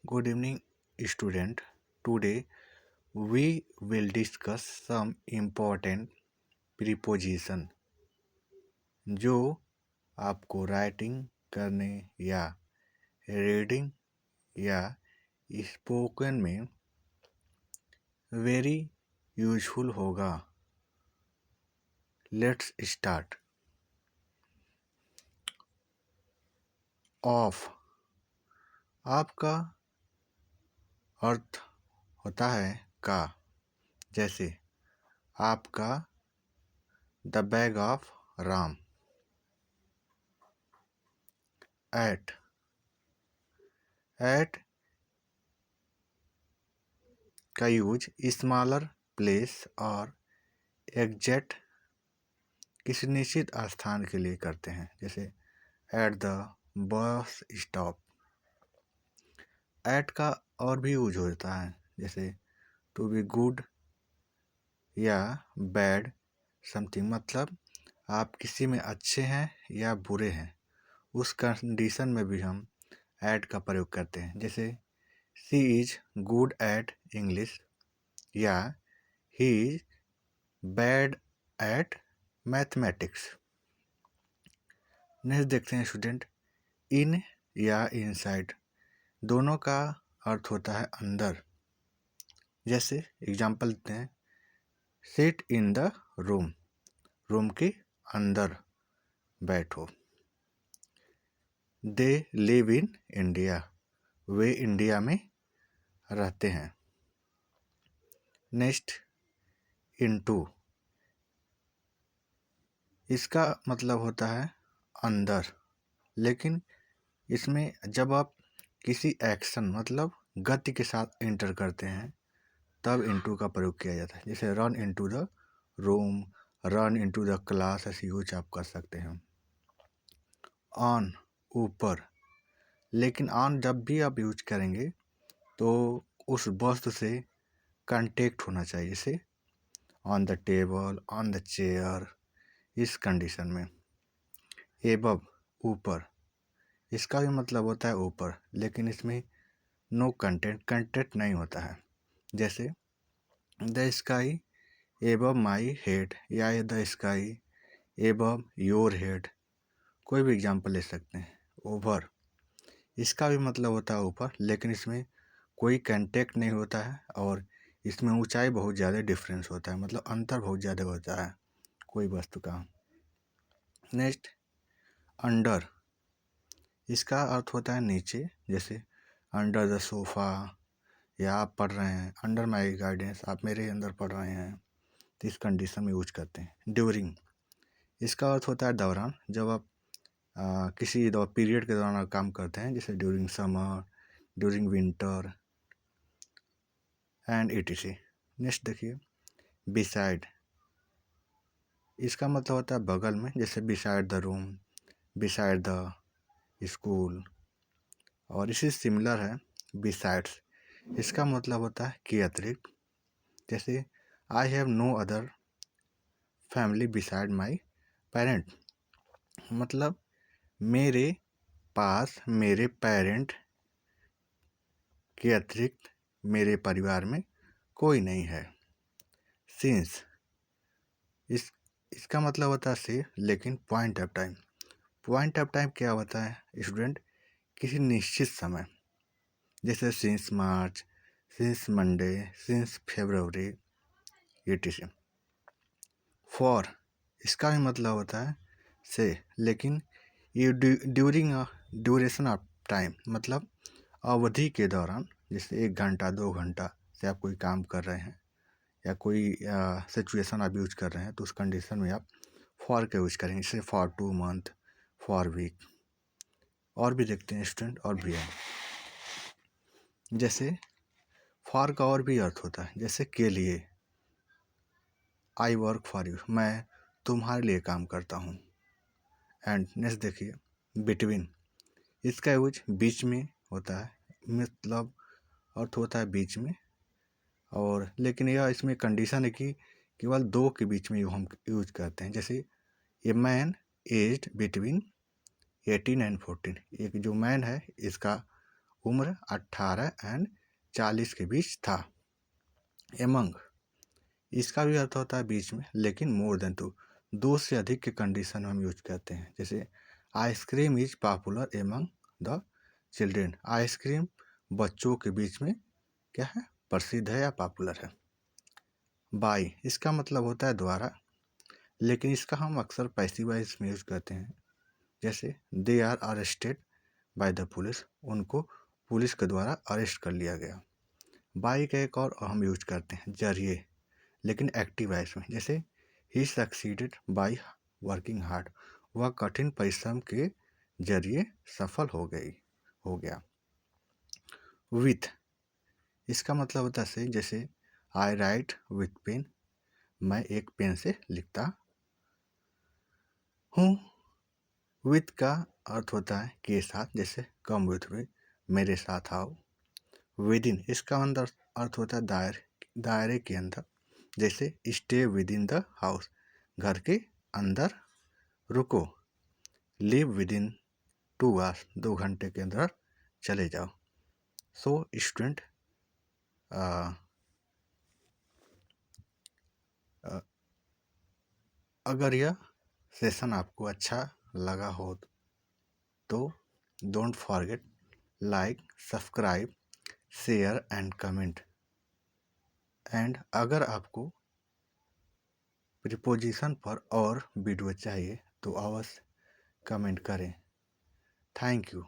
Good evening, student. Today we will discuss some important preposition जो आपको writing करने या रीडिंग या स्पोकन में वेरी यूजफुल होगा. Let's start. ऑफ आपका अर्थ होता है का, जैसे आपका the bag of Ram. At का यूज स्मॉलर प्लेस और एग्जैक्ट किसी निश्चित स्थान के लिए करते हैं, जैसे at the bus stop. At का और भी यूज होता है, जैसे टू बी गुड या बैड समथिंग, मतलब आप किसी में अच्छे हैं या बुरे हैं, उस कंडीशन में भी हम एट का प्रयोग करते हैं. जैसे she is good at English या he is bad at mathematics. Next देखते हैं स्टूडेंट. इन या इनसाइड दोनों का अर्थ होता है अंदर. जैसे एग्जाम्पल देते हैं, sit in the room, room के अंदर बैठो. They live in India, way India में रहते हैं. नेक्स्ट इनटू, इसका मतलब होता है अंदर, लेकिन इसमें जब आप किसी एक्शन मतलब गति के साथ एंटर करते हैं तब इनटू का प्रयोग किया जाता है. जैसे run into the room, run into the class, ऐसे यूज आप कर सकते हैं. ऑन ऊपर, लेकिन ऑन जब भी आप यूज करेंगे तो उस वस्तु से कांटेक्ट होना चाहिए, जैसे on the table, on the chair, इस कंडीशन में. एबव ऊपर, इसका भी मतलब होता है ऊपर, लेकिन इसमें नो कंटेंट नहीं होता है. जैसे the sky above my head या the sky above your head, कोई भी एग्जाम्पल ले सकते हैं. ओवर, इसका भी मतलब होता है ऊपर, लेकिन इसमें कोई कांटेक्ट नहीं होता है और इसमें ऊंचाई बहुत ज़्यादा डिफरेंस होता है, मतलब अंतर बहुत ज़्यादा होता है कोई वस्तु का. नेक्स्ट अंडर, इसका अर्थ होता है नीचे, जैसे अंडर द सोफ़ा, या आप पढ़ रहे हैं अंडर माई गाइडेंस, आप मेरे अंदर पढ़ रहे हैं, तो इस कंडीशन में यूज करते हैं. ड्यूरिंग, इसका अर्थ होता है दौरान, जब आप किसी पीरियड के दौरान काम करते हैं, जैसे during summer, during winter and etc. Next देखिए बिसाइड, इसका मतलब होता है बगल में, जैसे beside the room, beside the school. और इसी सिमिलर है बिसाइड्स, इसका मतलब होता है कि अतिरिक्त, जैसे I have no other family beside my parent, मतलब मेरे पास मेरे पेरेंट के अतिरिक्त मेरे परिवार में कोई नहीं है. सिंस, इसका मतलब होता है से, लेकिन point of time. Point of time क्या होता है स्टूडेंट, किसी निश्चित समय, जैसे since March, since Monday, since February etc. For, इसका भी मतलब होता है से, लेकिन ये ड्यूरिंग ड्यूरेशन ऑफ टाइम, मतलब अवधि के दौरान, जैसे 1 घंटा 2 घंटा से आप कोई काम कर रहे हैं या कोई सिचुएशन आप यूज कर रहे हैं, तो उस कंडीशन में आप फॉर का यूज करेंगे, जैसे फॉर 2 मंथ, फॉर वीक. और भी देखते हैं स्टूडेंट, और भी है, जैसे फॉर का और भी अर्थ होता है, जैसे के लिए, आई वर्क फॉर यू, मैं तुम्हारे लिए काम करता हूँ. एंड नेक्स्ट देखिए बिटवीन, इसका यूज बीच में होता है, मतलब अर्थ होता है बीच में, और लेकिन यह इसमें कंडीशन है कि केवल दो के बीच में हम यूज करते हैं. जैसे a man aged between 18 and 14, एक जो मैन है इसका उम्र 18 एंड 40 के बीच था। एमंग, इसका भी अर्थ होता है बीच में, लेकिन मोर देन टू, दो से अधिक के कंडीशन में हम यूज करते हैं। जैसे ice cream is popular among the children, ice cream बच्चों के बीच में क्या है, प्रसिद्ध है या पॉपुलर है। बाई, इसका मतलब होता है द्वारा, लेकिन इसका हम अक्सर पैसिव वॉइस में यूज करते हैं। जैसे they are arrested by the police, उनको पुलिस के द्वारा अरेस्ट कर लिया गया। बाई का एक और हम यूज करते हैं जरिए, लेकिन एक्टिव वॉइस में। जैसे ही सक्सीडेड बाय वर्किंग हार्ड, वह कठिन परिश्रम के जरिए सफल हो गया। विथ, इसका मतलब होता है जैसे आई राइट विथ पेन, मैं एक पेन से लिखता हूँ। विथ का अर्थ होता है के साथ, जैसे कम विथ मी, मेरे साथ आओ। विद इन, इसका अंदर अर्थ होता है दायरे के अंदर, जैसे stay with in the house, घर के अंदर रुको। लिव विद इन 2 आवर्स, 2 घंटे के अंदर चले जाओ। सो स्टूडेंट, अगर यह सेशन आपको अच्छा लगा हो तो don't forget like, subscribe, share and comment. And अगर आपको प्रीपोजिशन पर और वीडियो चाहिए तो अवश्य कमेंट करें। Thank you.